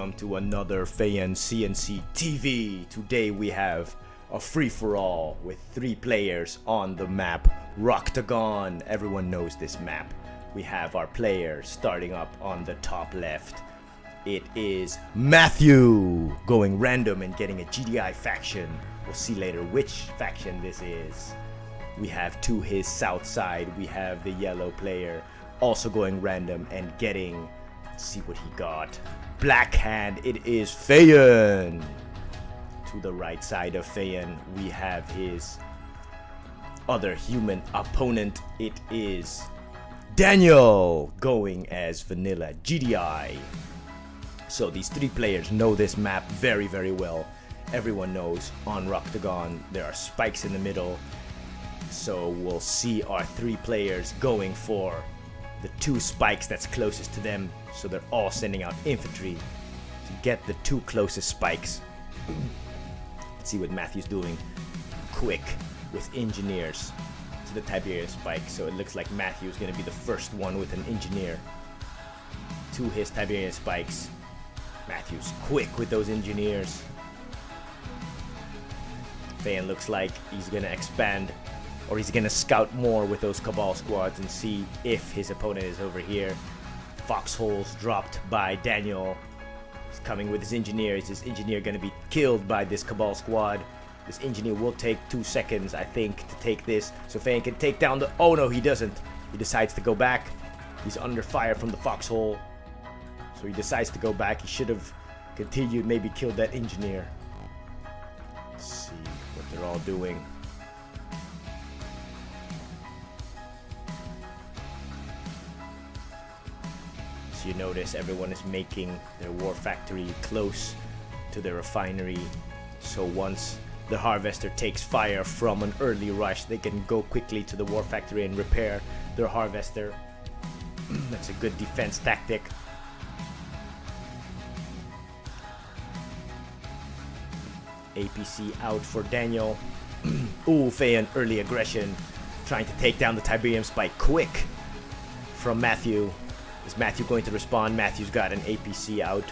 welcome to another FeyanCnCtv. Today we have a free-for-all with 3 players on the map Rocktagon. Everyone knows this map. We have our player starting up on the top left. It is Matthew going random and getting a GDI faction. We'll see later which faction this is. We have to his south side, we have the yellow player also going random and getting, let's see what he got. Black hand, it is Feyan. To the right side of Feyan, we have his other human opponent. It is Daniel going as vanilla GDI. So these 3 players know this map very, very well. Everyone knows on Rocktagon there are spikes in the middle. So we'll see our 3 players going for the 2 spikes that's closest to them. So they're all sending out infantry to get the 2 closest spikes. Let's see what Matthew's doing. Quick with engineers to the Tiberian spike. So it looks like Matthew's going to be the first one with an engineer to his Tiberian spikes. Matthew's quick with those engineers. Feyan looks like he's going to expand, or he's going to scout more with those Cabal squads and see if his opponent is over here. Foxholes dropped by Daniel. He's coming with his engineer. Is his engineer going to be killed by this Cabal squad? This engineer will take 2 seconds, I think, to take this. So Feyan can take down the... Oh no, he doesn't. He decides to go back. He's under fire from the Foxhole. So he decides to go back. He should have continued, maybe killed that engineer. Let's see what they're all doing. So you notice everyone is making their war factory close to the refinery. So once the harvester takes fire from an early rush, they can go quickly to the war factory and repair their harvester. That's a good defense tactic. APC out for Daniel. Ooh, Feyan early aggression, trying to take down the Tiberium spike quick from Matthew. Is Matthew going to respond? Matthew's got an APC out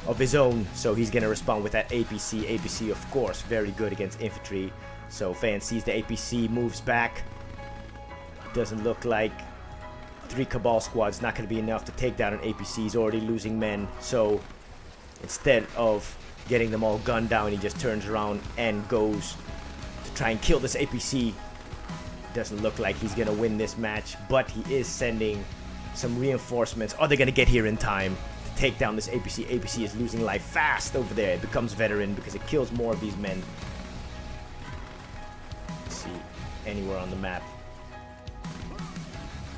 of his own, so he's going to respond with that APC. APC, of course, very good against infantry. So Feyan sees the APC, moves back. Doesn't look like 3 Cabal squads, not going to be enough to take down an APC. He's already losing men, so instead of getting them all gunned down, he just turns around and goes to try and kill this APC. Doesn't look like he's going to win this match, but he is sending some reinforcements. Are they going to get here in time to take down this APC? APC is losing life fast over there. It becomes veteran because it kills more of these men. Let's see, anywhere on the map.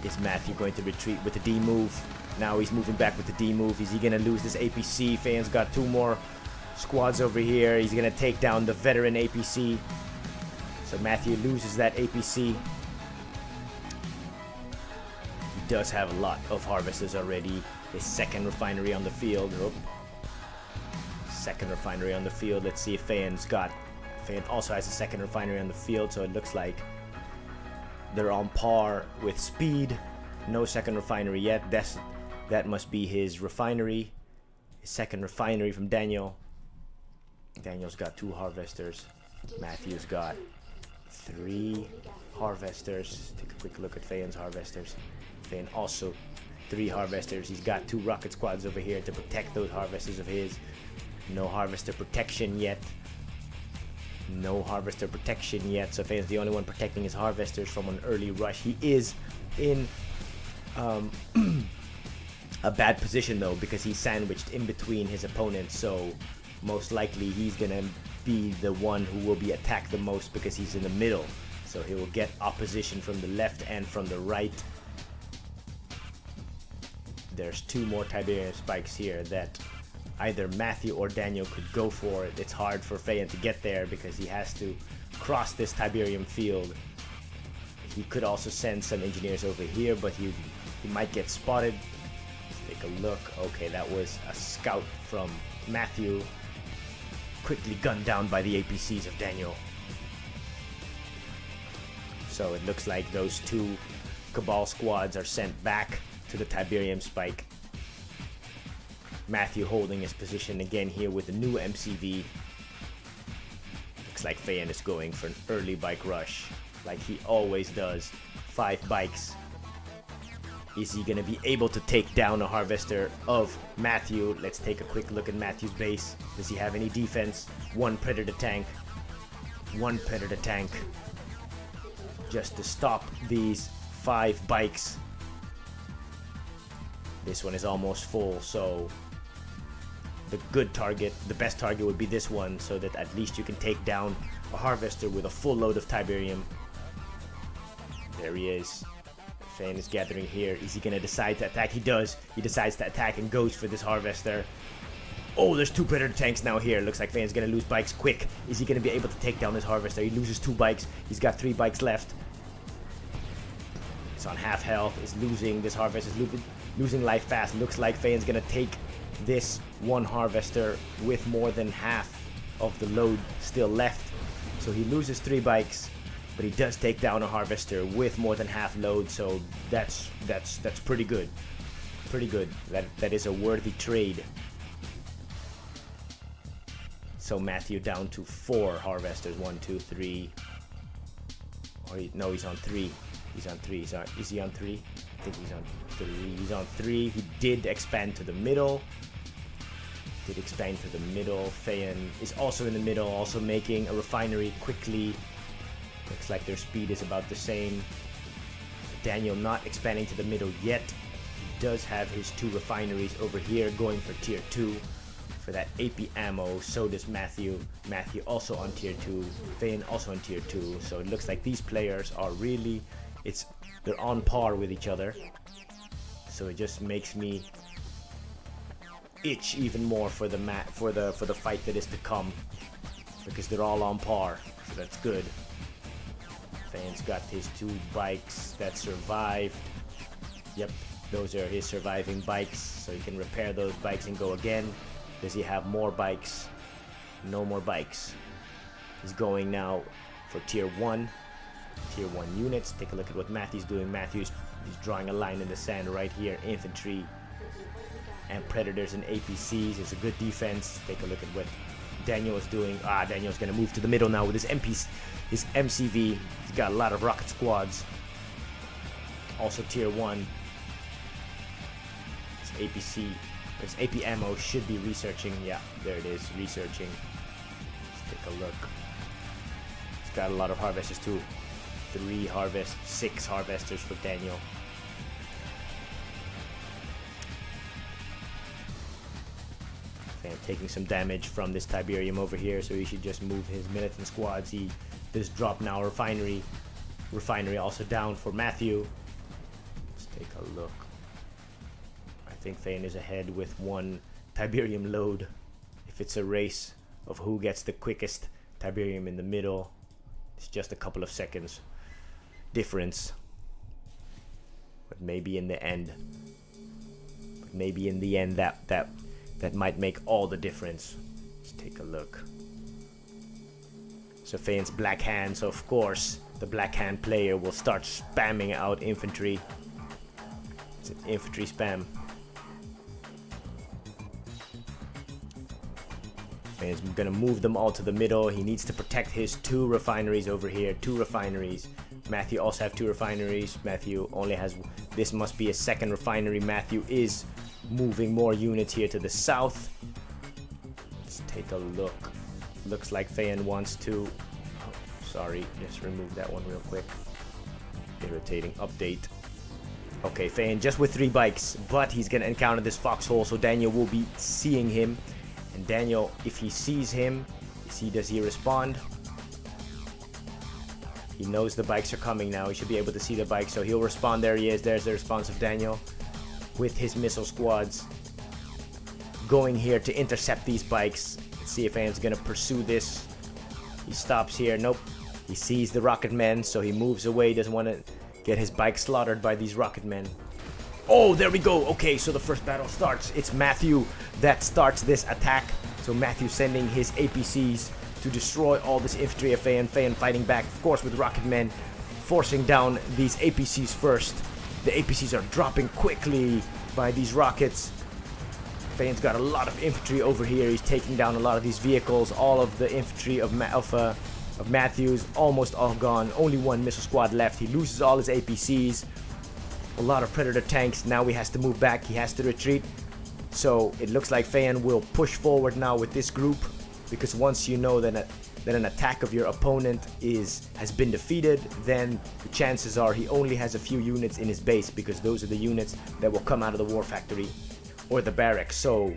Is Matthew going to retreat with the D move? Now he's moving back with the D move. Is he going to lose this APC? Feyan's got 2 more squads over here. He's going to take down the veteran APC. So Matthew loses that APC. He does have a lot of harvesters already. His 2nd refinery on the field. Oh. 2nd refinery on the field. Let's see if Feyan also has a 2nd refinery on the field. So it looks like they're on par with speed. No 2nd refinery yet. That must be his refinery. His 2nd refinery from Daniel. Daniel's got 2 harvesters. Matthew's got 3 harvesters. Take a quick look at Feyan's harvesters. Feyan also 3 harvesters. He's got 2 rocket squads over here to protect those harvesters of his. No harvester protection yet. No harvester protection yet. So Feyan's the only one protecting his harvesters from an early rush. He is in a bad position though, because he's sandwiched in between his opponents. So most likely he's gonna be the one who will be attacked the most because he's in the middle. So he will get opposition from the left and from the right. There's 2 more Tiberian spikes here that either Matthew or Daniel could go for. It's hard for Feyan to get there because he has to cross this Tiberium field. He could also send some engineers over here, but he might get spotted. Let's take a look. Okay, that was a scout from Matthew. Quickly gunned down by the APCs of Daniel. So it looks like those 2 Cabal squads are sent back to the Tiberium spike. Matthew holding his position again here with the new MCV. Looks like Feyan is going for an early bike rush, like he always does. 5 bikes. Is he gonna be able to take down a harvester of Matthew? Let's take a quick look at Matthew's base. Does he have any defense? 1 predator tank. 1 predator tank. Just to stop these 5 bikes. This one is almost full, so the good target, the best target would be this one, so that at least you can take down a harvester with a full load of Tiberium. There he is. Feyan is gathering here. Is he gonna decide to attack? He does. He decides to attack and goes for this harvester. Oh, there's 2 predator tanks now here. Looks like Feyan's gonna lose bikes quick. Is he gonna be able to take down this harvester? He loses 2 bikes. He's got 3 bikes left. He's on half health. Is losing. This harvester is losing life fast. Looks like Feyan's gonna take this one harvester with more than half of the load still left. So he loses 3 bikes. But he does take down a harvester with more than half load, so that's pretty good. Pretty good. That is a worthy trade. So Matthew down to 4 harvesters. 1, 2, 3. No, he's on 3. He's on 3. Is he on 3? I think he's on 3. He's on 3. He did expand to the middle. Feyan is also in the middle, also making a refinery quickly. Looks like their speed is about the same. Daniel not expanding to the middle yet. He does have his 2 refineries over here going for tier 2 for that AP ammo. So does Matthew. Matthew also on tier 2. Feyan also on tier 2. So it looks like these players are really, they're on par with each other. So it just makes me itch even more for the fight that is to come, because they're all on par. So that's good. Feyan's got his 2 bikes that survived. Yep, those are his surviving bikes, so he can repair those bikes and go again. Does he have more bikes? No more bikes. He's going now for tier 1. Tier 1 units. Take a look at what Matthew's doing. He's drawing a line in the sand right here. Infantry and predators and APCs. It's a good defense. Take a look at what Daniel is doing. Daniel's gonna move to the middle now with his MCV. He's got a lot of rocket squads. Also tier 1. His APC, his AP ammo should be researching. Yeah, there it is, researching. Let's take a look. He's got a lot of harvesters too. 6 harvesters for Daniel. And taking some damage from this Tiberium over here, so he should just move his militant squads. He does drop now refinery. Refinery also down for Matthew. Let's take a look. I think Feyan is ahead with 1 Tiberium load. If it's a race of who gets the quickest Tiberium in the middle, it's just a couple of seconds difference. But maybe in the end, that might make all the difference. Let's take a look. So Feyan's Black Hand, so of course the Black Hand player will start spamming out infantry. It's an infantry spam. Feyan's gonna move them all to the middle. He needs to protect his 2 refineries over here. 2 refineries. Matthew also have 2 refineries. Matthew only has, this must be a 2nd refinery. Matthew is moving more units here to the south. Let's take a look. Looks like Feyan wants to, sorry, just remove that one real quick. Irritating update. Okay, Feyan just with 3 bikes, but he's gonna encounter this foxhole, so Daniel will be seeing him. And Daniel, if he sees him, does he respond? He knows the bikes are coming now. He should be able to see the bikes, so he'll respond. There he is. There's the response of Daniel with his missile squads going here to intercept these bikes. Let's see if Feyan's gonna pursue this. He stops here. Nope. He sees the rocket men, so he moves away. Doesn't want to get his bike slaughtered by these rocket men. Oh, there we go. Okay, so the first battle starts. It's Matthew that starts this attack. So Matthew sending his APCs to destroy all this infantry of Feyan. Feyan fighting back, of course, with rocket men, forcing down these APCs first. The APCs are dropping quickly by these rockets. Feyan's got a lot of infantry over here. He's taking down a lot of these vehicles. All of the infantry of Matthew's almost all gone. Only one missile squad left. He loses all his APCs. A lot of Predator tanks. Now he has to move back. He has to retreat. So it looks like Feyan will push forward now with this group, because once you know that an attack of your opponent has been defeated, then the chances are he only has a few units in his base, because those are the units that will come out of the war factory or the barracks. So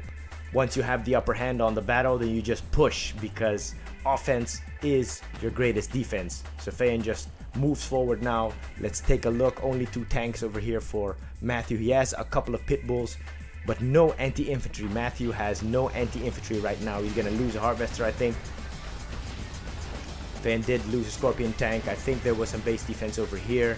once you have the upper hand on the battle, then you just push, because offense is your greatest defense. So Feyan just moves forward now. Let's take a look. Only 2 tanks over here for Matthew. He has a couple of pit bulls, but no anti-infantry. Matthew has no anti-infantry right now. He's gonna lose a harvester, I think. Feyan did lose a scorpion tank. I think there was some base defense over here.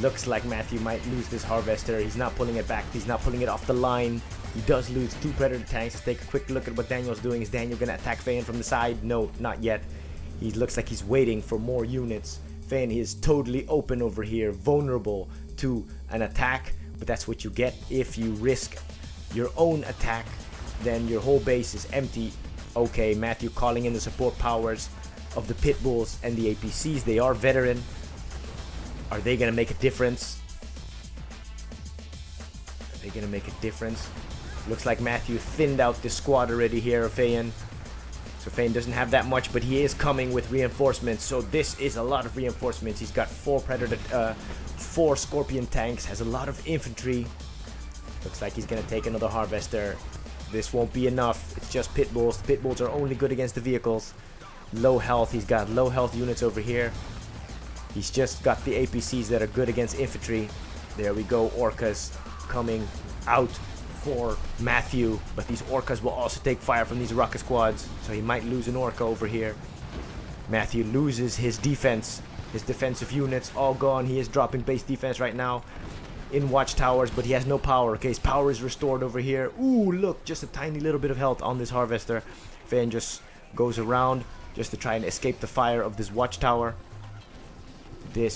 Looks like Matthew might lose this harvester. He's not pulling it back. He's not pulling it off the line. He does lose 2 predator tanks. Let's take a quick look at what Daniel's doing. Is Daniel gonna attack Feyan from the side? No, not yet. He looks like he's waiting for more units. Feyan is totally open over here, vulnerable to an attack, but that's what you get if you risk your own attack. Then your whole base is empty. Okay, Matthew calling in the support powers of the pit bulls and the APCs. They are veteran. Are they gonna make a difference? Are they gonna make a difference? Looks like Matthew thinned out this squad already here of Feyan. So Feyan doesn't have that much, but he is coming with reinforcements. So this is a lot of reinforcements. He's got 4 scorpion tanks, has a lot of infantry. Looks like he's gonna take another harvester. This won't be enough. It's just pit bulls. The pit bulls are only good against the vehicles. Low health. He's got low health units over here. He's just got the APCs that are good against infantry. There we go. Orcas coming out for Matthew, but these orcas will also take fire from these rocket squads, so he might lose an orca over here. Matthew loses his defense. His defensive units all gone. He is dropping base defense right now in watchtowers, but he has no power. Okay, his power is restored over here. Ooh, look, just a tiny little bit of health on this harvester. Feyan just goes around just to try and escape the fire of this watchtower. The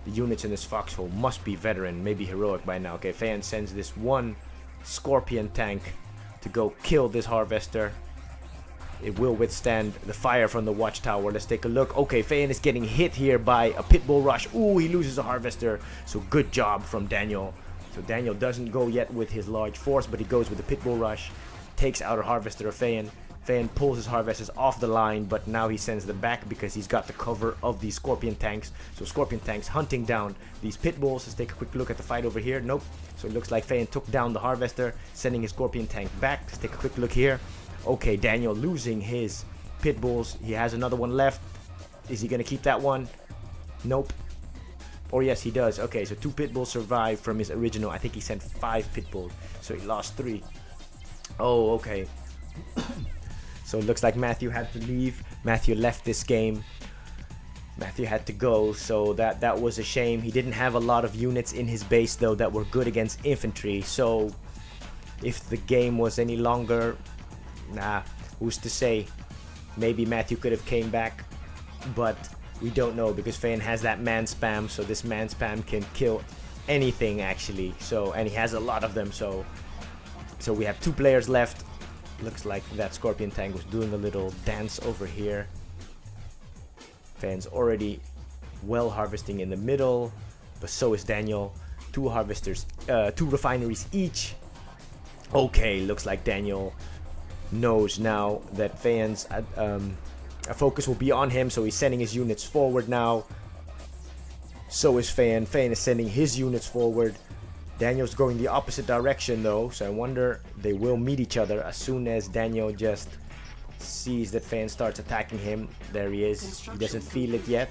units in this foxhole must be veteran, maybe heroic by now. Okay, Feyan sends this 1 scorpion tank to go kill this harvester. It will withstand the fire from the watchtower. Let's take a look. Okay, Feyan is getting hit here by a pit bull rush. Ooh, he loses a harvester. So good job from Daniel. So Daniel doesn't go yet with his large force, but he goes with the pit bull rush. Takes out a harvester of Feyan. Feyan pulls his harvesters off the line, but now he sends them back because he's got the cover of these scorpion tanks. So scorpion tanks hunting down these pit bulls. Let's take a quick look at the fight over here. Nope. So it looks like Feyan took down the harvester, sending his scorpion tank back. Let's take a quick look here. Okay, Daniel losing his pit bulls. He has another one left. Is he gonna keep that one? Nope. Or yes, he does. Okay, so 2 pit bulls survived from his original. I think he sent 5 pit bulls, so he lost 3. Oh, okay. So it looks like Matthew had to leave. Matthew left this game. Matthew had to go, so that was a shame. He didn't have a lot of units in his base though that were good against infantry. So if the game was any longer, nah, who's to say? Maybe Matthew could have came back, but we don't know because Feyan has that man spam. So this man spam can kill anything actually. So, and he has a lot of them. So we have 2 players left. Looks like that scorpion tank was doing a little dance over here. Feyan's already well harvesting in the middle, but so is Daniel. 2 harvesters, 2 refineries each. Okay, looks like Daniel knows now that Feyan's focus will be on him, so he's sending his units forward now. So is Feyan. Feyan is sending his units forward. Daniel's going the opposite direction though, so I wonder they will meet each other as soon as Daniel just sees that Feyan starts attacking him. There he is. He doesn't feel it yet.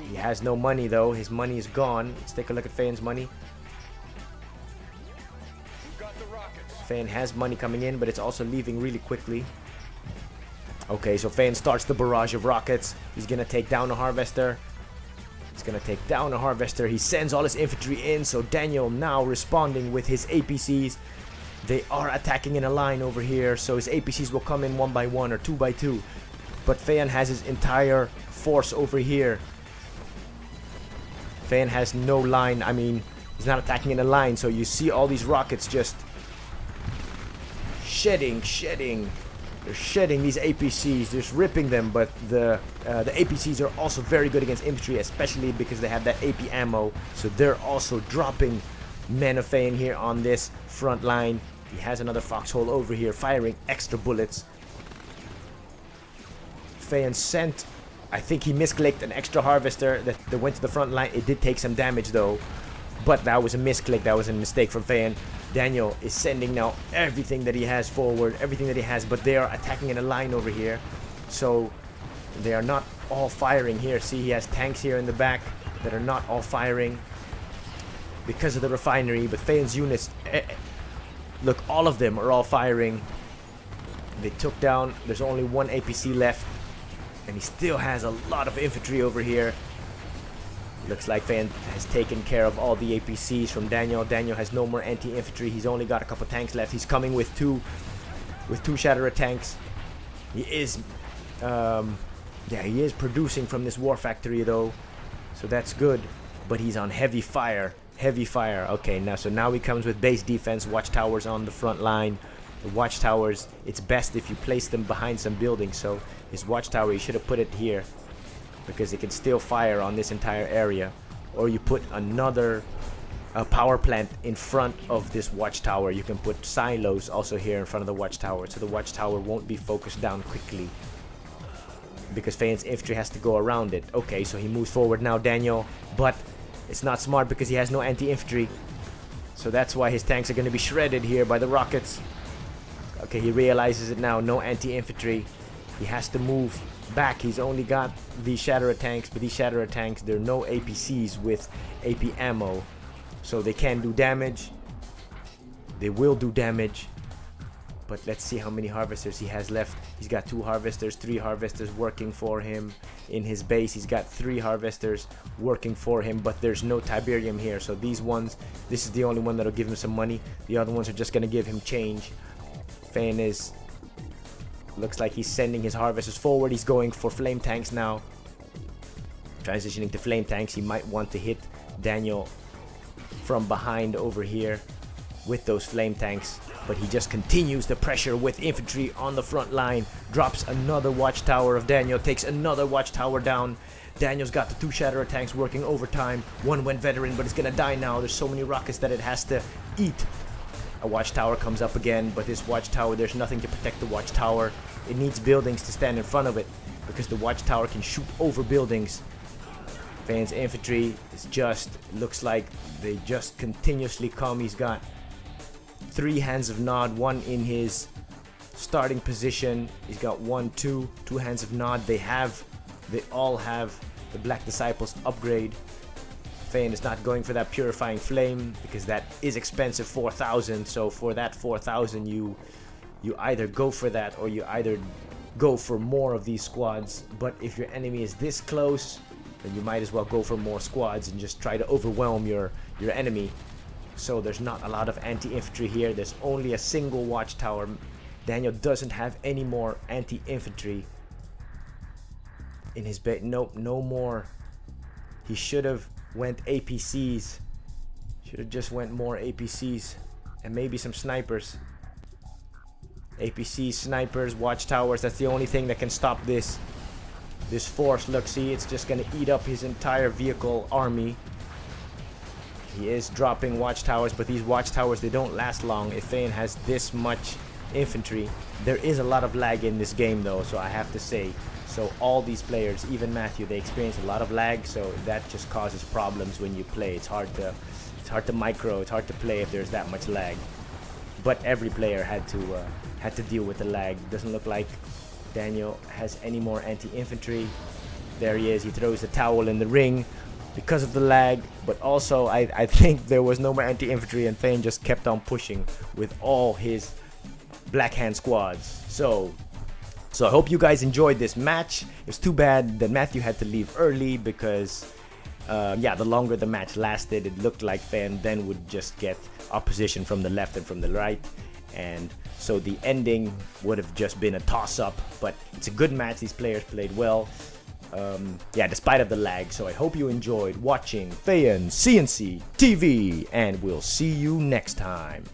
He has no money though. His money is gone. Let's take a look at Feyan's money. Feyan has money coming in, but it's also leaving really quickly. Okay, so Feyan starts the barrage of rockets. He's gonna take down a harvester. He's gonna take down a harvester. He sends all his infantry in, so Daniel now responding with his APCs. They are attacking in a line over here, so his APCs will come in 1 by 1 or 2 by 2. But Feyan has his entire force over here. Feyan has no line. I mean, he's not attacking in a line, so you see all these rockets just shedding. They're shedding these APCs, just ripping them, but the APCs are also very good against infantry, especially because they have that AP ammo, so they're also dropping men of Feyan here on this front line. He has another foxhole over here, firing extra bullets. Feyan sent, I think he misclicked an extra harvester that went to the front line. It did take some damage though, but that was a misclick, that was a mistake from Feyan. Daniel is sending now everything that he has forward, everything that he has, but they are attacking in a line over here. So they are not all firing here. See, he has tanks here in the back that are not all firing because of the refinery, but Feyan's units, look, all of them are all firing. They took down, there's only one APC left, and he still has a lot of infantry over here. Looks like Feyan has taken care of all the APCs from Daniel. Daniel has no more anti-infantry. He's only got a couple tanks left. He's coming with two Shatterer tanks. He is, he is producing from this war factory though, so that's good. But he's on heavy fire. Heavy fire. Okay, now he comes with base defense, watchtowers on the front line. The watchtowers, it's best if you place them behind some buildings. So his watchtower, he should have put it here, because it can still fire on this entire area. Or you put another power plant in front of this watchtower. You can put silos also here in front of the watchtower, so the watchtower won't be focused down quickly, because Feyan's infantry has to go around it. Okay, so he moves forward now, Daniel, but it's not smart because he has no anti-infantry. So that's why his tanks are going to be shredded here by the rockets. Okay, he realizes it now, no anti-infantry. He has to move back. He's only got these Shatterer tanks, but these Shatterer tanks, there are no APCs with AP ammo, so they can do damage. They will do damage, but let's see how many harvesters he has left. He's got 2 harvesters, 3 harvesters working for him in his base. He's got 3 harvesters working for him, but there's no Tiberium here, so these ones, this is the only one that'll give him some money. The other ones are just gonna give him change. Feyan is, looks like he's sending his harvesters forward. He's going for flame tanks now. Transitioning to flame tanks. He might want to hit Daniel from behind over here with those flame tanks, but he just continues the pressure with infantry on the front line. Drops another watchtower of Daniel, takes another watchtower down. Daniel's got the 2 Shatterer tanks working overtime. One went veteran, but it's gonna die now. There's so many rockets that it has to eat. A watchtower comes up again, but this watchtower, there's nothing to protect the watchtower. It needs buildings to stand in front of it, because the watchtower can shoot over buildings. Feyan's infantry is just, looks like they just continuously come. He's got 3 hands of nod, 1 in his starting position. He's got 1, 2 hands of nod. They all have the Black Disciples upgrade. Feyan is not going for that purifying flame because that is expensive, 4,000. So for that 4,000, you either go for that or you either go for more of these squads. But if your enemy is this close, then you might as well go for more squads and just try to overwhelm your enemy. So there's not a lot of anti-infantry here. There's only a single watchtower. Daniel doesn't have any more anti-infantry in his base. Nope, no more. He should have went APCs. Should have just went more APCs and maybe some snipers. APCs, snipers, watchtowers. That's the only thing that can stop this force. Look, see, it's just gonna eat up his entire vehicle army. He is dropping watchtowers, but these watchtowers, they don't last long if Feyan has this much infantry. There is a lot of lag in this game though, so I have to say. So all these players, even Matthew, they experience a lot of lag, so that just causes problems when you play. It's hard to micro, it's hard to play if there's that much lag. But every player had to deal with the lag. Doesn't look like Daniel has any more anti-infantry. There he is. He throws the towel in the ring because of the lag, but also I think there was no more anti-infantry, and Feyan just kept on pushing with all his Black Hand squads. So I hope you guys enjoyed this match. It's too bad that Matthew had to leave early because the longer the match lasted, it looked like Feyan then would just get opposition from the left and from the right, and so the ending would have just been a toss-up. But it's a good match. These players played well, despite of the lag. So I hope you enjoyed watching FeyanCnCtv, and we'll see you next time.